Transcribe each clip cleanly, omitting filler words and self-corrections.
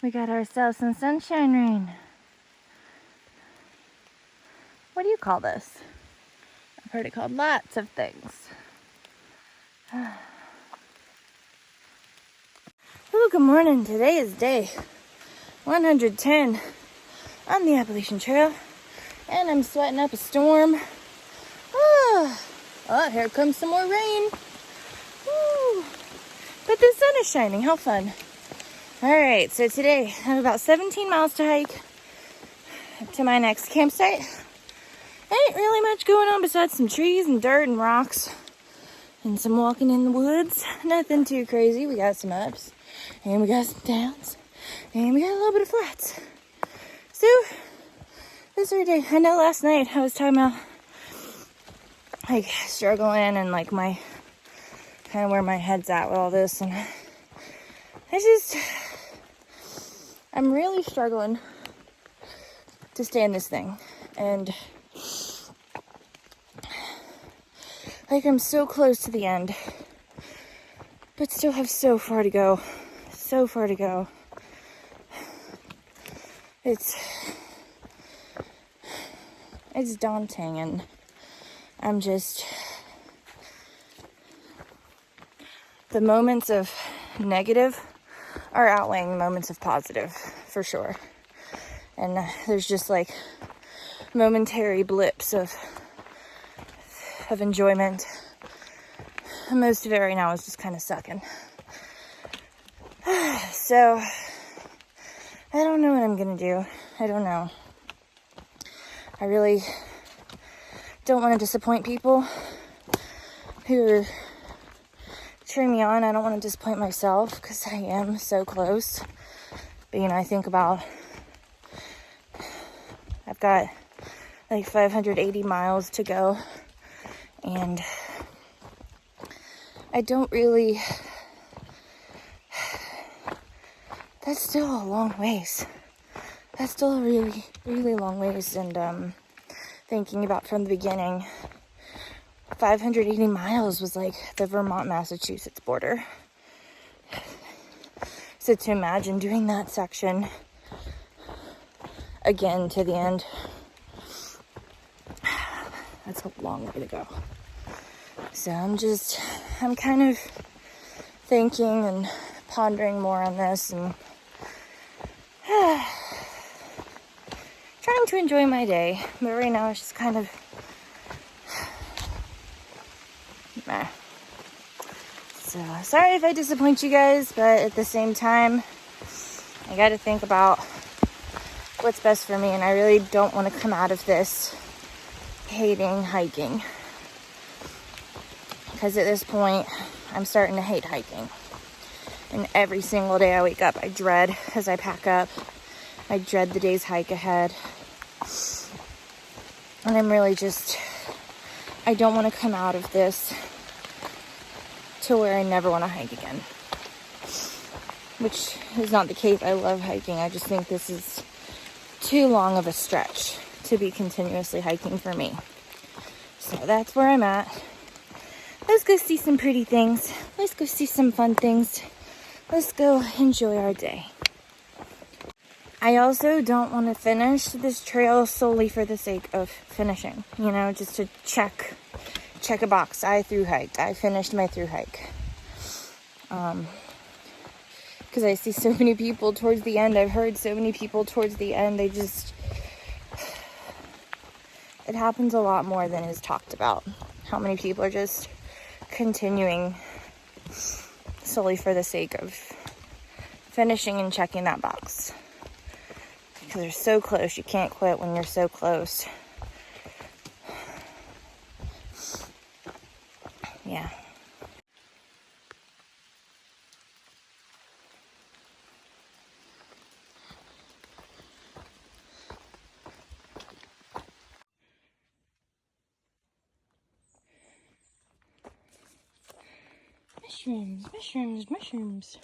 We got ourselves some sunshine rain. What do you call this? I've heard it called lots of things. Oh, good morning. Today is day 110 on the Appalachian Trail, and I'm sweating up a storm. Oh, here comes some more rain. Woo. But the sun is shining. How fun. All right, so today I have about 17 miles to hike to my next campsite. Ain't really much going on besides some trees and dirt and rocks and some walking in the woods. Nothing too crazy. We got some ups and we got some downs and we got a little bit of flats. So this is our day. I know last night I was talking about like struggling and like my kind of where my head's at with all this, and I'm really struggling to stay in this thing, and like I'm so close to the end, but still have so far to go. It's daunting, and I'm just, the moments of negative are outweighing the moments of positive, for sure. And there's just like momentary blips of enjoyment. Most of it right now is just kind of sucking. So I don't know what I'm gonna do. I don't know. I really don't want to disappoint people who are cheering me on. I don't want to disappoint myself because I am so close. But I think about, I've got like 580 miles to go, and I don't really, that's still a long ways. That's still a really, really long ways. And thinking about from the beginning, 580 miles was like the Vermont-Massachusetts border. So to imagine doing that section again to the end, that's a long way to go. So I'm kind of thinking and pondering more on this and trying to enjoy my day. But right now it's just kind of meh. So sorry if I disappoint you guys, but at the same time, I got to think about what's best for me, and I really don't want to come out of this hating hiking, because at this point I'm starting to hate hiking, and every single day I wake up I dread, as I pack up, I dread the day's hike ahead, and I'm really I don't want to come out of this to where I never want to hike again, which is not the case. I love hiking. I just think this is too long of a stretch to be continuously hiking for me. So that's where I'm at. Let's go see some pretty things. Let's go see some fun things. Let's go enjoy our day. I also don't want to finish this trail solely for the sake of finishing, just to check a box. I thru hiked. I finished my thru hike. Because I see so many people towards the end. I've heard so many people towards the end. It happens a lot more than is talked about. How many people are just continuing solely for the sake of finishing and checking that box. Because they're so close. You can't quit when you're so close. Yeah. Mushrooms.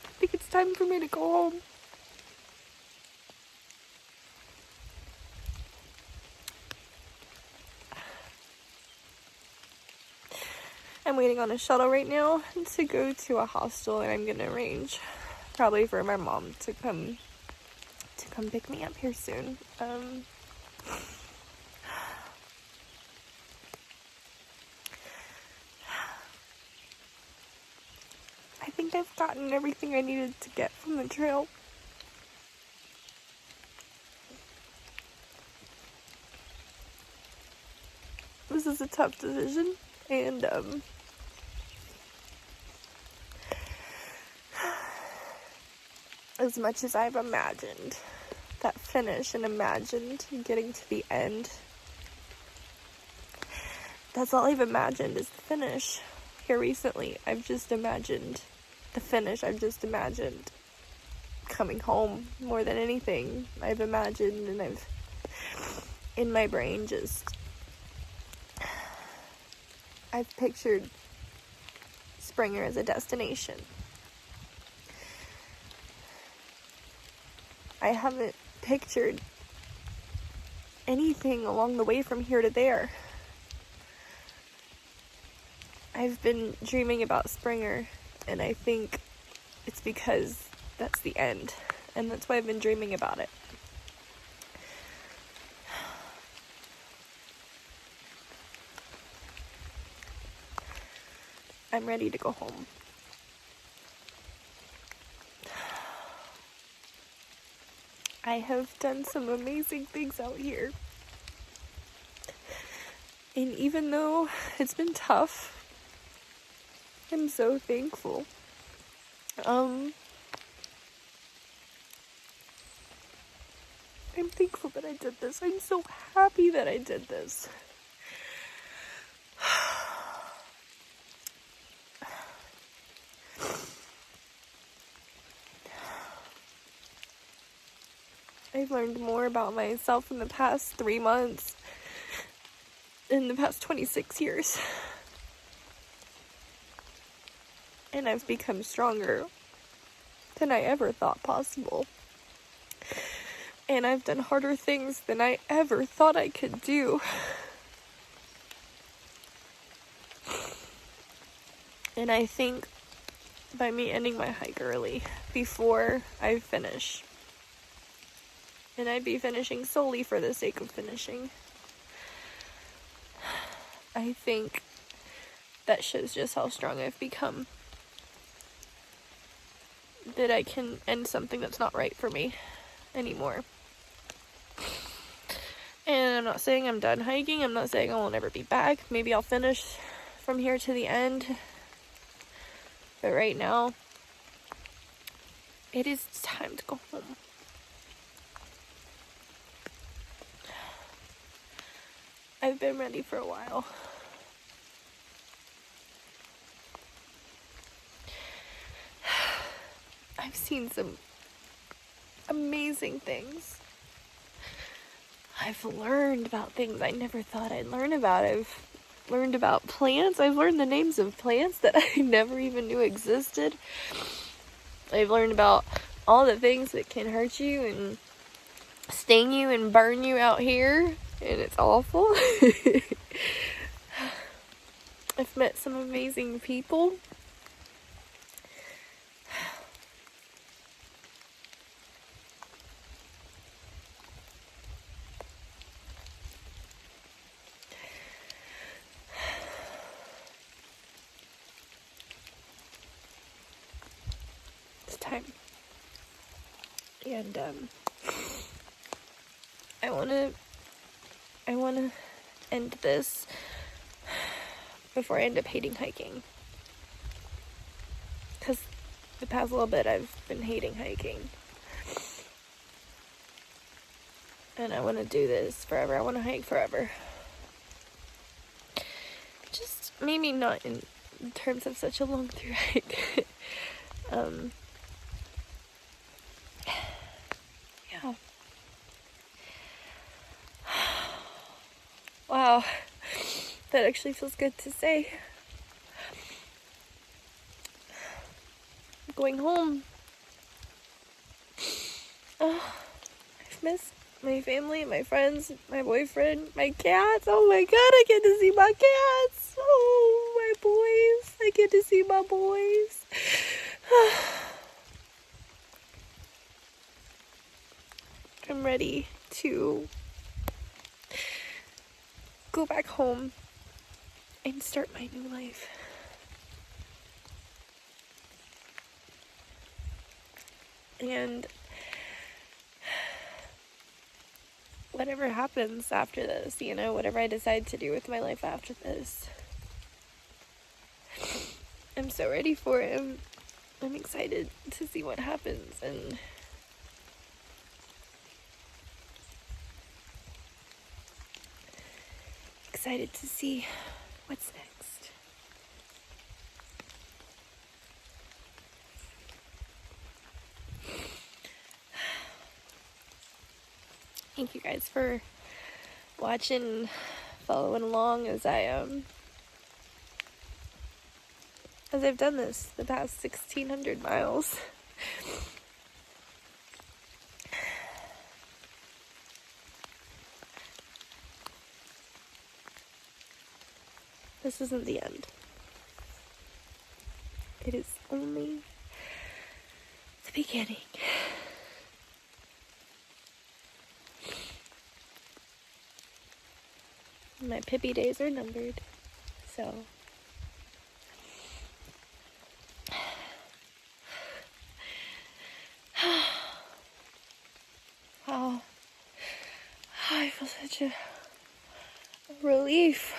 I think it's time for me to go home. waiting on a shuttle right now to go to a hostel, and I'm gonna arrange probably for my mom to come pick me up here soon. I think I've gotten everything I needed to get from the trail. This is a tough decision, and as much as I've imagined that finish and imagined getting to the end, that's all I've imagined is the finish. Here recently, I've just imagined the finish. I've just imagined coming home more than anything. I've imagined, and I've, in my brain, I've pictured Springer as a destination. I haven't pictured anything along the way from here to there. I've been dreaming about Springer, and I think it's because that's the end, and that's why I've been dreaming about it. I'm ready to go home. I have done some amazing things out here. And even though it's been tough, I'm so thankful. I'm thankful that I did this. I'm so happy that I did this. I've learned more about myself in the past 3 months, in the past 26 years. And I've become stronger than I ever thought possible. And I've done harder things than I ever thought I could do. And I think by me ending my hike early, before I finish, and I'd be finishing solely for the sake of finishing, I think that shows just how strong I've become. That I can end something that's not right for me anymore. And I'm not saying I'm done hiking. I'm not saying I will never be back. Maybe I'll finish from here to the end. But right now, it is time to go home. I've been ready for a while. I've seen some amazing things. I've learned about things I never thought I'd learn about. I've learned about plants. I've learned the names of plants that I never even knew existed. I've learned about all the things that can hurt you and sting you and burn you out here, and it's awful. I've met some amazing people. It's time. And I want to end this before I end up hating hiking. Because the past little bit I've been hating hiking. And I want to do this forever. I want to hike forever. Just maybe not in terms of such a long through hike. Yeah. Wow. That actually feels good to say. I'm going home. I've missed my family, my friends, my boyfriend, my cats. Oh my god, I get to see my cats. Oh, my boys. I get to see my boys. I'm ready to go back home and start my new life. And whatever happens after this, you know, whatever I decide to do with my life after this, I'm so ready for it. I'm excited to see what happens, and excited to see what's next. Thank you guys for watching, following along as I've done this the past 1,600 miles. This isn't the end. It is only the beginning. My Pippi days are numbered, so wow, I feel such a relief.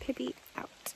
Pippi out.